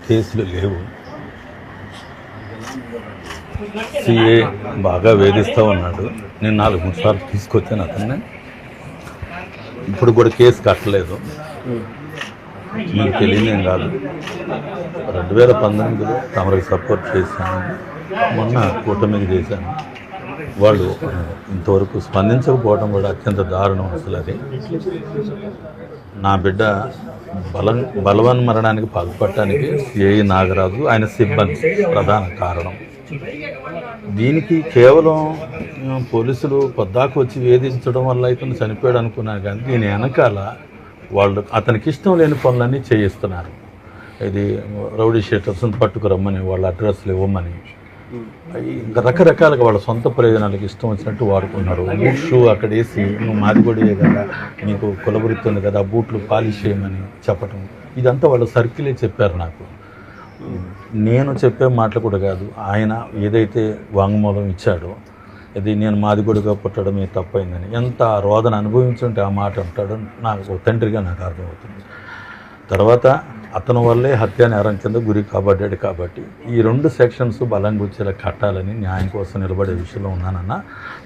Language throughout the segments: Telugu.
కేసులు లేవు. సిఏ బాగా వేధిస్తూ ఉన్నాడు. నేను 4-3 సార్లు తీసుకొచ్చాను అతన్ని. ఇప్పుడు కూడా కేసు కట్టలేదు. మీకు తెలియదేం కాదు. 2019లో తమరికి సపోర్ట్ చేశాను, మొన్న కూటమికి చేశాను. వాళ్ళు ఇంతవరకు స్పందించకపోవడం కూడా అత్యంత దారుణం. అసలు అది నా బిడ్డ బలవన్మరణానికి పాల్పడటానికి సిఐ నాగరాజు ఆయన సిబ్బంది ప్రధాన కారణం. దీనికి కేవలం పోలీసులు పొద్దాకు వచ్చి వేధించడం వల్ల అయితే చనిపోయాడు అనుకున్నాను, కానీ దీని వెనకాల వాళ్ళు అతనికి ఇష్టం లేని పనులన్నీ చేయిస్తున్నారు. ఇది రౌడీ షీటర్స్ని పట్టుకురమ్మని, వాళ్ళ అడ్రస్లు ఇవ్వమని, ఇంకా రకరకాలుగా వాళ్ళ సొంత ప్రయోజనాలకు ఇష్టం వచ్చినట్టు వాడుకున్నారు. బూట్ షూ అక్కడ వేసి నువ్వు మాదిగొడియే కదా, నీకు కులవృత్తి ఉంది కదా, బూట్లు పాలిష్ చేయమని చెప్పటం, ఇదంతా వాళ్ళ సర్కిలే చెప్పారు నాకు. నేను చెప్పే మాటలు కూడా కాదు. ఆయన ఏదైతే వాంగ్మూలం ఇచ్చాడో, ఇది నేను మాదిగొడిగా పుట్టడమే తప్పైందని, ఎంత రోదన అనుభవించుంటే ఆ మాట అంటాడో నాకు తండ్రిగా నాకు అర్థమవుతుంది. తర్వాత అతని వల్లే హత్యా నేరం కింద గురి కాబడ్డాడు. కాబట్టి ఈ 2 సెక్షన్స్ బలంగా వచ్చేలా కట్టాలని న్యాయం కోసం నిలబడే విషయంలో ఉన్నానన్న.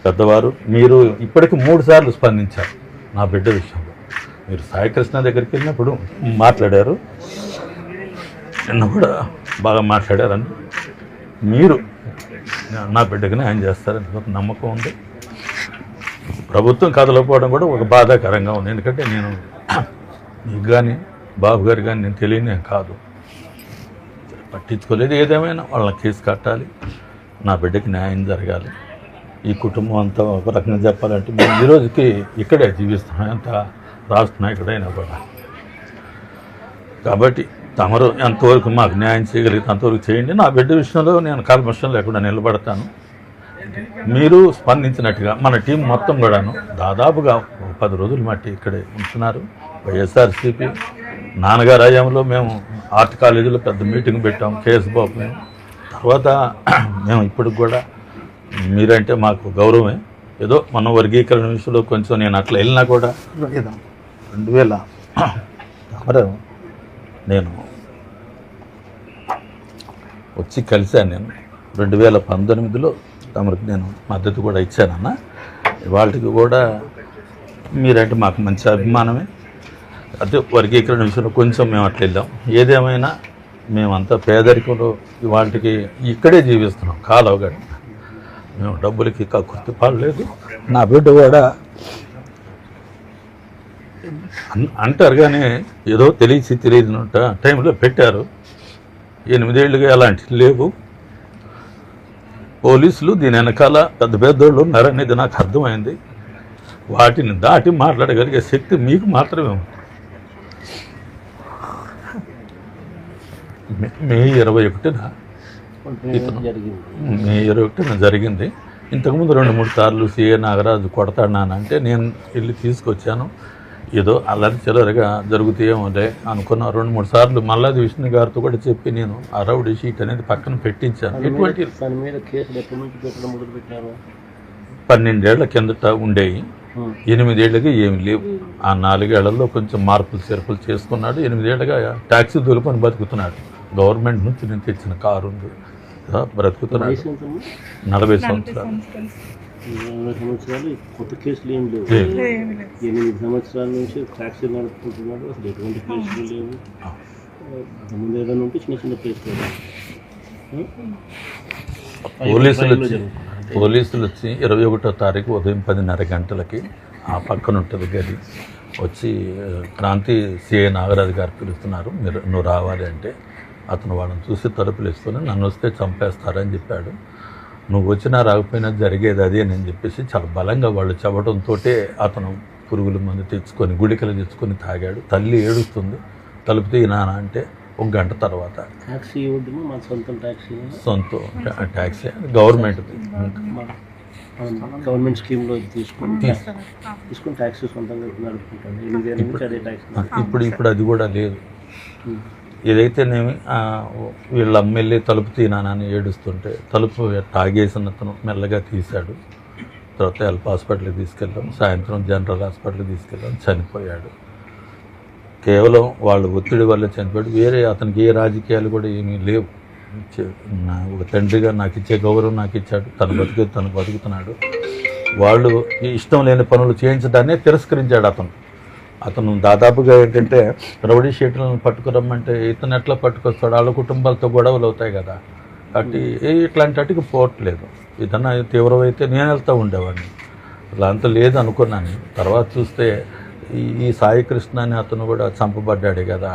పెద్దవారు మీరు ఇప్పటికి 3 సార్లు స్పందించారు నా బిడ్డ విషయంలో. మీరు సాయికృష్ణ దగ్గరికి వెళ్ళినప్పుడు మాట్లాడారు, నిన్న కూడా బాగా మాట్లాడారని. మీరు నా బిడ్డకి న్యాయం చేస్తారని ఒక నమ్మకం ఉంది. ప్రభుత్వం కదలకపోవడం కూడా ఒక బాధాకరంగా ఉంది. ఎందుకంటే నేను మీకు కానీ బాబు గారు కానీ నేను తెలియనే కాదు, పట్టించుకోలేదు. ఏదేమైనా వాళ్ళని కేసు కట్టాలి, నా బిడ్డకి న్యాయం జరగాలి. ఈ కుటుంబం అంతా ఒక రకంగా చెప్పాలంటే మేము ఈ రోజుకి ఇక్కడే జీవిస్తున్నాం, ఎంత రాష్ట్ర నాయకుడైనా కూడా. కాబట్టి తమరు ఎంతవరకు మాకు న్యాయం చేయగలిగితే అంతవరకు చేయండి. నా బిడ్డ విషయంలో నేను కల్మషం లేకుండా నిలబడతాను. మీరు స్పందించినట్టుగా మన టీం మొత్తం కూడాను దాదాపుగా 10 రోజుల మట్టి ఇక్కడే ఉంటున్నారు. వైఎస్ఆర్సీపీ నాన్నగారు హయాంలో మేము ఆర్ట్ కాలేజీలో పెద్ద మీటింగ్ పెట్టాం, కేసు బాబు మేము. తర్వాత మేము ఇప్పటికి కూడా మీరంటే మాకు గౌరవమే. ఏదో మన వర్గీకరణ విషయంలో కొంచెం నేను అట్లా వెళ్ళినా కూడా 2000 నేను వచ్చి కలిశాను. నేను 2019లో తమరికి నేను మద్దతు కూడా ఇచ్చానన్న. వాళ్ళకి కూడా మీరంటే మాకు మంచి అభిమానమే. అదే వర్గీకరణ విషయంలో కొంచెం మేము అట్లా వెళ్ళాం. ఏదేమైనా మేమంతా పేదరికంలో వాళ్ళకి ఇక్కడే జీవిస్తున్నాం కాలవగడ. మేము డబ్బులకి కక్కుర్తి పడలేదు. నా బిడ్డ కూడా అంటారు కానీ ఏదో తెలియదు టైంలో పెట్టారు. 8 ఏళ్ళుగా అలాంటివి లేవు. పోలీసులు దీని వెనకాల పెద్ద పెద్దోళ్ళు ఉన్నారనేది నాకు అర్థమైంది. వాటిని దాటి మాట్లాడగలిగే శక్తి మీకు మాత్రమే ఉంది. మే 21న జరిగింది. ఇంతకుముందు 2-3 సార్లు సిఏ నాగరాజు కొడతాడానంటే నేను వెళ్ళి తీసుకొచ్చాను. ఏదో అల్లరి చిల్లరగా జరుగుతాయేమోలే అనుకున్న 2-3 సార్లు మల్లాది విష్ణు గారితో కూడా చెప్పి నేను ఆ రౌడీ షీట్ అనేది పక్కన పెట్టించాను. ఎటువంటి 12 ఏళ్ల కిందట ఉండేవి, 8 ఏళ్ళకి ఏమి లేవు. ఆ 4 ఏళ్లలో కొంచెం మార్పులు చేర్పులు చేసుకున్నాడు. 8 ఏళ్ళగా ట్యాక్సీ దొరుకుని బతుకుతున్నాడు. గవర్నమెంట్ నుంచి నేను తెచ్చిన కారు ఉంది, బ్రతుకుతున్నాడు. 40 సంవత్సరాలు. కొత్త కేసులు ఏం లేవు. 8 సంవత్సరాల నుంచి ట్యాక్సీ నడుపుకుంటున్నాడు. అసలు ఎటువంటి కేసులు లేవు. ముందు ఏదైనా ఉంటే చిన్న చిన్న కేసులు. పోలీసులు వచ్చి 21వ తారీఖు ఉదయం 10:30 గంటలకి ఆ పక్కన ఉంటుంది గది, వచ్చి క్రాంతి సిఐ నాగరాజు గారు పిలుస్తున్నారు, నువ్వు రావాలి అంటే అతను వాళ్ళని చూసి తలుపులు ఇస్తూనే నన్ను వస్తే చంపేస్తారని చెప్పాడు. నువ్వు వచ్చినా రాకపోయినా జరిగేది అదే అని చెప్పేసి చాలా బలంగా వాళ్ళు చెప్పడంతో అతను పురుగుల మందు తెచ్చుకొని గుళికలు తెచ్చుకొని తాగాడు. తల్లి ఏడుస్తుంది, తలుపు తీయనానా అంటే 1 గంట తర్వాత ట్యాక్సీ సొంత ట్యాక్సీ గవర్నమెంట్ స్కీమ్లో తీసుకొని ట్యాక్సీ సొంతంగా నడుపుకుంటాను. ఇప్పుడు అది కూడా లేదు. ఏదైతేనేమి వీళ్ళ అమ్మెల్యే తలుపు తీనానని ఏడుస్తుంటే తలుపు తాగేసిన అతను మెల్లగా తీశాడు. తర్వాత హెల్ప్ హాస్పిటల్కి తీసుకెళ్ళాం, సాయంత్రం జనరల్ హాస్పిటల్కి తీసుకెళ్ళాం, చనిపోయాడు. కేవలం వాళ్ళ ఒత్తిడి వల్ల చనిపోయాడు. వేరే అతనికి ఏ రాజకీయాలు కూడా ఏమీ లేవు. ఒక తండ్రిగా నాకు ఇచ్చే గౌరవం నాకు ఇచ్చాడు. తను బతుకుతున్నాడు. వాళ్ళు ఇష్టం లేని పనులు చేయించడాన్ని తిరస్కరించాడు అతను దాదాపుగా ఏంటంటే రౌడీ షీట్లను పట్టుకురమ్మంటే ఇతను ఎట్లా పట్టుకొస్తాడు, వాళ్ళ కుటుంబాలతో గొడవలు అవుతాయి కదా. కాబట్టి ఇట్లాంటి వాటికి పోవట్లేదు. ఏదన్నా తీవ్రమైతే నేను వెళ్తూ ఉండేవాడిని. అట్లా అంత లేదు అనుకున్నాను. తర్వాత చూస్తే ఈ సాయి కృష్ణ అని అతను కూడా చంపబడ్డాడు కదా,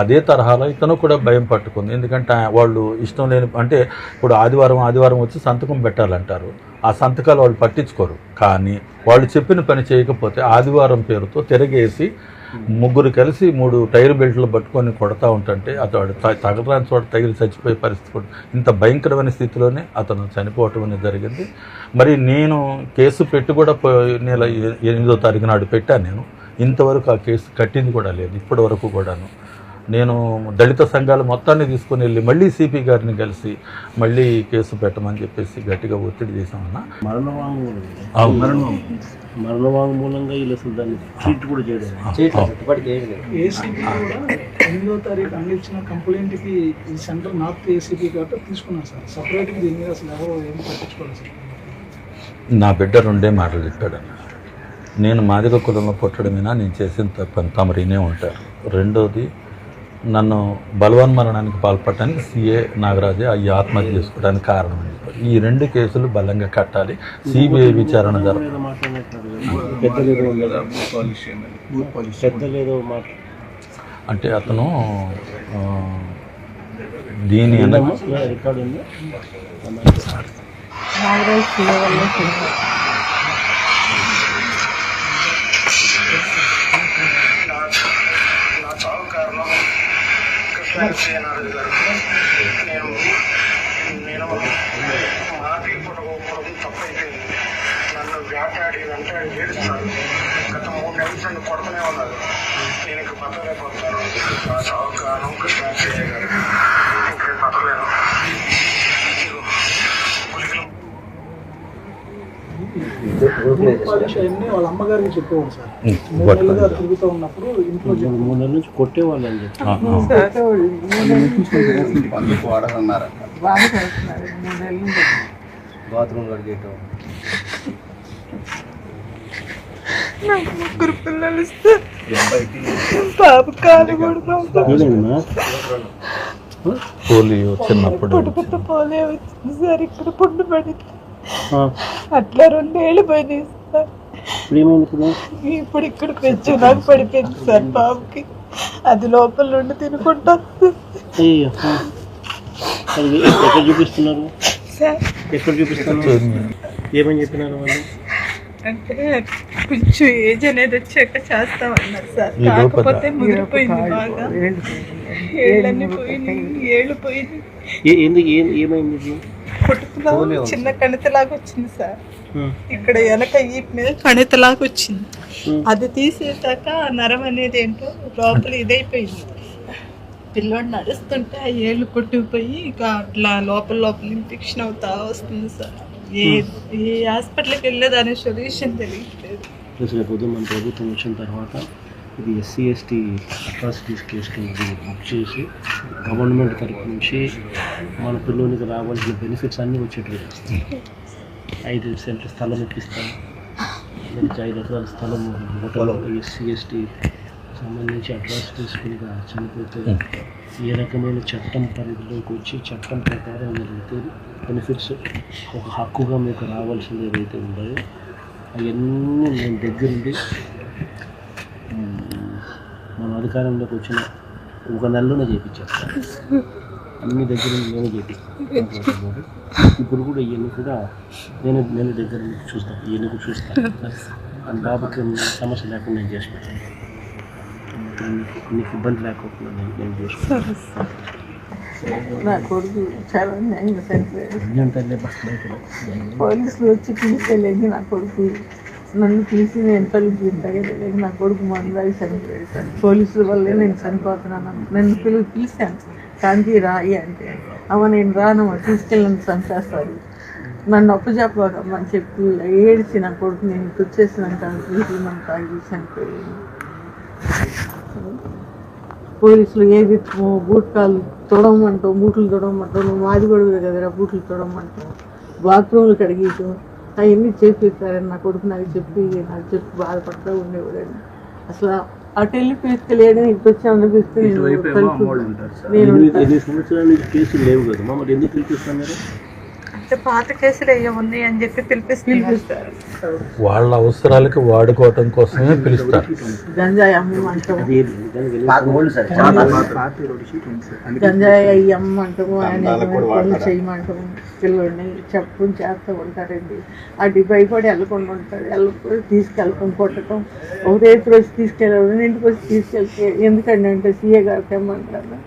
అదే తరహాలో ఇతను కూడా భయం పట్టుకుంది. ఎందుకంటే వాళ్ళు ఇష్టం లేని అంటే ఇప్పుడు ఆదివారం వచ్చి సంతకం పెట్టాలంటారు. ఆ సంతకాలు వాళ్ళు పట్టించుకోరు. కానీ వాళ్ళు చెప్పిన పని చేయకపోతే ఆదివారం పేరుతో తిరగేసి 3 కలిసి 3 టైర్ బెల్ట్లు పట్టుకొని కొడతా ఉంటుంటే అతడు తగలరాని చోట తగిలి చచ్చిపోయే పరిస్థితి కూడా. ఇంత భయంకరమైన స్థితిలోనే అతను చనిపోవటం అనేది జరిగింది. మరి నేను కేసు పెట్టి కూడా నెల 8వ తారీఖు నాడు పెట్టాను. నేను ఇంతవరకు ఆ కేసు కట్టింది కూడా లేదు ఇప్పటి వరకు కూడాను. నేను దళిత సంఘాలు మొత్తాన్ని తీసుకుని వెళ్ళి మళ్ళీ సిపి గారిని కలిసి మళ్ళీ కేసు పెట్టమని చెప్పేసి గట్టిగా ఒత్తిడి చేసామన్నా. మరణవాంగ్మూలంగా వీళ్ళు అసలు దాన్ని ట్రీట్ కూడా చేయడం. 8వ తారీఖు అందించిన కంప్లైంట్కి ఈ సెంటర్ నార్త్ ఏసీపీ కాబట్టి తీసుకున్నాను సార్. సపరేట్గా దీని మీద అసలు ఎవరు ఏం పట్టించుకోవాలి సార్. నా బిడ్డ 2 మాటలు చెప్పాడన్న. నేను మాదిగ కులంలో పుట్టడమేనా నేను చేసిన తప్పని తమరినే ఉంటారు. రెండోది, నన్ను బలవన్మరణానికి పాల్పడటానికి సిఏ నాగరాజే ఈ ఆత్మహత్య చేసుకోవడానికి కారణం అని చెప్పారు. ఈ 2 కేసులు బలంగా కట్టాలి. సిబిఐ విచారణ అంటే అతను దీని రికార్డు ఉంది. కృష్ణారాజు గారు నేను మాది పట్టుకోకూడదు, తప్పైపోయింది. నన్ను వేటాడి ఏడుస్తాను. గత 3 నెలల నన్ను కొడుతూనే ఉన్నారు. నేను ఇంక బతకలేకపోతాను. నా చావు కారణం కృష్ణారాజు గారు. ఇంకేం బతకలేను. అన్ని వాళ్ళ అమ్మగారికి చెప్పేవాడు సార్. 3 నెలలుగా తిరుగుతూ ఉన్నప్పుడు ఇంట్లో 3 నెలల నుంచి కొట్టేవాళ్ళు అని చెప్పి బాత్రూమ్ కడిగేయటం. నాకు 3 పిల్లలు బాబు కాలు కూడా పోలియో చిన్నప్పుడు పోలియో వచ్చింది సార్. ఇక్కడ పుండు పడింది. అట్లా 2 ఏళ్ళు పోయినాయి సార్. ఇప్పుడు ఇక్కడ పెంచు నాకు పడిపోయింది సార్ బాబుకి. అది లోపల నుండి తినుకుంటా. ఎక్కడ చూపిస్తున్నారు సార్? ఎక్కడ చూపిస్తున్నారు? ఏమని చెప్పినారు వాళ్ళు? అంటే కొంచెం ఏజ్ అనేది వచ్చాక చేస్తామన్నారు సార్. కాకపోతే ముదిరిపోయింది బాగా. ఏళ్ళన్నీ పోయినాయి. ఏళ్ళు పోయినాయి. ఏమైంది? పుట్టుకలో చిన్న కణితలాగా వచ్చింది సార్. ఇక్కడ వెనక ఈ మీద కణితలాగా వచ్చింది. అది తీసేసాక నరం అనేది ఏంటో లోపల ఇదైపోయింది. పిల్లోడు నడుస్తుంటే ఆ ఏళ్ళు కొట్టుకుపోయి ఇక అట్లా లోపల ఇన్ఫెక్షన్ అవుతా వస్తుంది సార్. ఏ హాస్పిటల్కి వెళ్ళేదాని సొల్యూషన్ తెలియట్లేదు. రేపు మన ప్రభుత్వం వచ్చిన తర్వాత ఇది SC/ST అట్రాసిటీస్ కేసుకి బుక్ చేసి గవర్నమెంట్ తరఫు నుంచి మన పిల్లలకి రావాల్సిన బెనిఫిట్స్ అన్నీ వచ్చేట్లు 5 సెంటర్ స్థలం ఇప్పిస్తాం. 5 ఎకరాల స్థలం SC/ST సంబంధించి అట్రాసిటీస్ కింద చనిపోతే ఏ రకమైన చట్టం పరిధిలోకి వచ్చి చట్టం ప్రకారం ఏదైతే బెనిఫిట్స్ ఒక హక్కుగా మీకు రావాల్సింది ఏదైతే ఉన్నాయో అవన్నీ నేను దగ్గరుండి మన అధికారంలోకి వచ్చిన 1 నెలలోనే చేయించేస్తాను. అన్ని దగ్గర నేను చేపిస్తాను. ఇప్పుడు కూడా ఇవన్నీ కూడా నేను దగ్గర చూస్తాను. ఇవన్నీ కూడా చూస్తాను. అని బాబుకి సమస్య లేకుండా నేను చేసి పెట్టాను. నీకు ఇబ్బంది లేకుండా నేను చూసుకుంటాను. నా కొడుకు చాలా న్యాయంగా చనిపోయాడు. పోలీసులు వచ్చి తీసుకెళ్ళేది నా కొడుకు. నన్ను తీసి నేను తల్లి తగ్గలేదు. నా కొడుకు మందాగి చనిపోయాడు సార్. పోలీసుల వల్లే నేను చనిపోతున్నాను. నన్ను పిలిచాను, కాంతి రాయి అంటే అమ్మ నేను రానమ్మా తీసుకెళ్ళని చంపేస్తారు, నన్ను అప్పు చెప్పమని చెప్పి ఏడిచి నా కొడుకు నేను వచ్చేసినాక తీసి మన తాగి చనిపోయాను. పోలీసులు ఏది బూట్లు తొడమంటావు, బూట్లు తొడమంటావు, నువ్వు మాది కూడా కదరా బూట్లు తొడమంటావు, బాత్రూమ్లు కడిగేయటం అవన్నీ చేపిస్తారని నా కొడుకు నాకు చెప్పి బాధపడుతూ ఉండేవాడండి. అసలు అటు వెళ్ళి పిలుస్తలేడు, ఇటు వచ్చి అనిపిస్తే ఎన్ని సంవత్సరాల నుంచి కేసులు లేవు కదా, మరి ఎందుకు పిలిపిస్తాను మీరు? అంటే పాత కేసులు అయ్యే ఉన్నాయి అని చెప్పి పిలిపిస్తారు. వాళ్ళ అవసరాలకి వాడుకోవటం కోసమే పిలుస్తారు. గంజాయి అమ్మంటాము, గంజాయి అయ్యి అమ్మంటాము, ఆయన పనులు చేయమంటాము, పిల్లల్ని చేస్తూ ఉంటారండి. అది భయపడి వెళ్ళకుండా ఉంటారు, వెళ్ళకపోతే తీసుకెళ్ళటం కొట్టడం. ఒక రేపు వచ్చి తీసుకెళ్ళారు, ఇంటికి వచ్చి తీసుకెళ్తే ఎందుకండి అంటే సీఏ గారు తెమ్మంటారు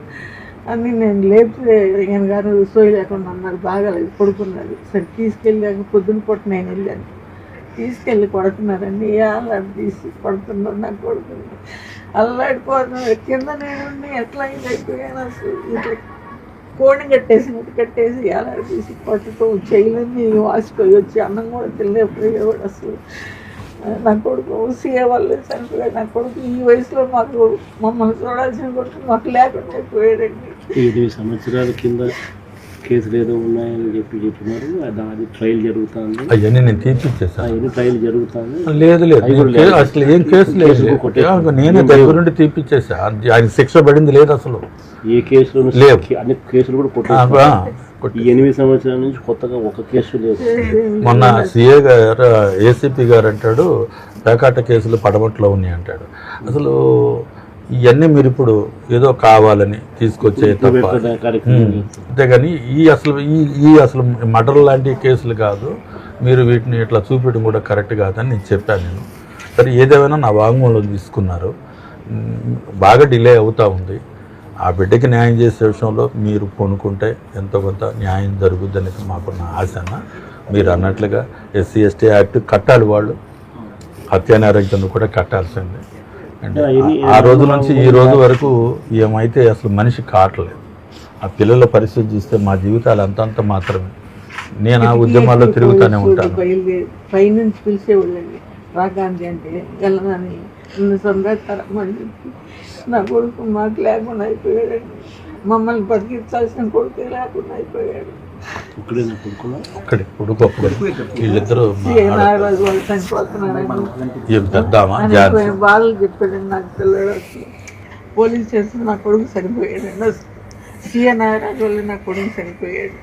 అని నేను లేపితే ఈయన గారు సోయి లేకుండా అన్నారు, బాగాలేదు పడుకున్నారు. సరే తీసుకెళ్ళాక పొద్దున పూట నేను వెళ్ళాను, తీసుకెళ్ళి కొడుతున్నారండి, అల్లాడి తీసి కొడుతున్నారు. నాకు కొడుతుంది అల్లాడిపోతున్నారు కింద నేను ఎట్లా అయిపోయాను, అసలు ఇట్లా కోడిని కట్టేసి అల్లాడి తీసి కొట్టడం, చేయలేని వాసిపోయి వచ్చి అన్నం కూడా తినలేకపోయేవాడు. అసలు నా కొడుకు సీఏ వాళ్ళు చనిపోయాడు. నా కొడుకు ఈ వయసులో మమ్మల్ని చూడాల్సిన కొడుకు మాకు లేకుండా అయిపోయాడండి. 8 సంవత్సరాల కింద కేసులు ఏదో ఉన్నాయని చెప్పినారు, అది ట్రయల్ జరుగుతుంది. అవన్నీ నేను తీర్చిచ్చేసాను. అవన్నీ ట్రయల్ జరుగుతుంది. లేదు అసలు ఏం కేసు లేదు, నేనే దగ్గర నుండి తీపిచ్చేసా. ఆయన శిక్ష పడింది లేదు అసలు, ఏ కేసులు లేవు. అన్ని కేసులు కూడా కొట్టేసారు. 8 సంవత్సరాల నుంచి కొత్తగా ఒక కేసు లేదు. మొన్న సిఏ గారు ఏసీపీ గారు అంటాడు పేకాట కేసులు పడమట్లో ఉన్నాయి అంటాడు. అసలు ఇవన్నీ మీరు ఇప్పుడు ఏదో కావాలని తీసుకొచ్చే తప్ప, అంతేగాని అసలు మర్డర్ లాంటి కేసులు కాదు, మీరు వీటిని ఇట్లా చూపించడం కూడా కరెక్ట్ కాదని నేను చెప్పాను. నేను సరే ఏదేమైనా నా వాంగ్మూలం తీసుకున్నారు, బాగా డిలే అవుతూ ఉంది. ఆ బిడ్డకి న్యాయం చేసే విషయంలో మీరు కొనుక్కుంటే ఎంతో కొంత న్యాయం జరుగుద్ది అనేది మాకున్న ఆశన. మీరు అన్నట్లుగా SC ST యాక్ట్ కట్టాలి, వాళ్ళు హత్యానేరం కింద కూడా కట్టాల్సిందే. అంటే ఆ రోజు నుంచి ఈ రోజు వరకు ఏమైతే అసలు మనిషి కావట్లేదు. ఆ పిల్లల పరిస్థితి చూస్తే మా జీవితాలు అంతంత మాత్రమే. నేను ఆ ఉద్యమాల్లో తిరుగుతూనే ఉంటాను. పైనుంచి పిలిచేవాళ్ళండి, రాగాంధీ అంటే వెళ్ళనని సందర్భమని చెప్పి నా కొడుకు మాకు లేకుండా అయిపోయాడండి. మమ్మల్ని బతికించాల్సిన కొడుకు లేకుండా అయిపోయాడు. ఒక్కడే కొడుకు, అప్పుడు వీళ్ళిద్దరూ నాగరాజు వాళ్ళు చనిపోతున్నారని బాధలు చెప్పాడండి నాకు పిల్లడు. అసలు పోలీస్ స్టేషన్ నా కొడుకు చనిపోయాడండి. అసలు సీఏ నాగరాజు వాళ్ళు నా కొడుకు చనిపోయాడు.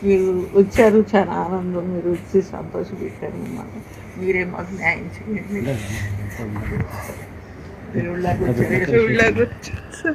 మీరు వచ్చారు, చాలా ఆనందం, మీరు వచ్చి సంతోషపెట్టారు. మమ్మల్ని మీరే మాకు న్యాయం చేయండి. వచ్చారు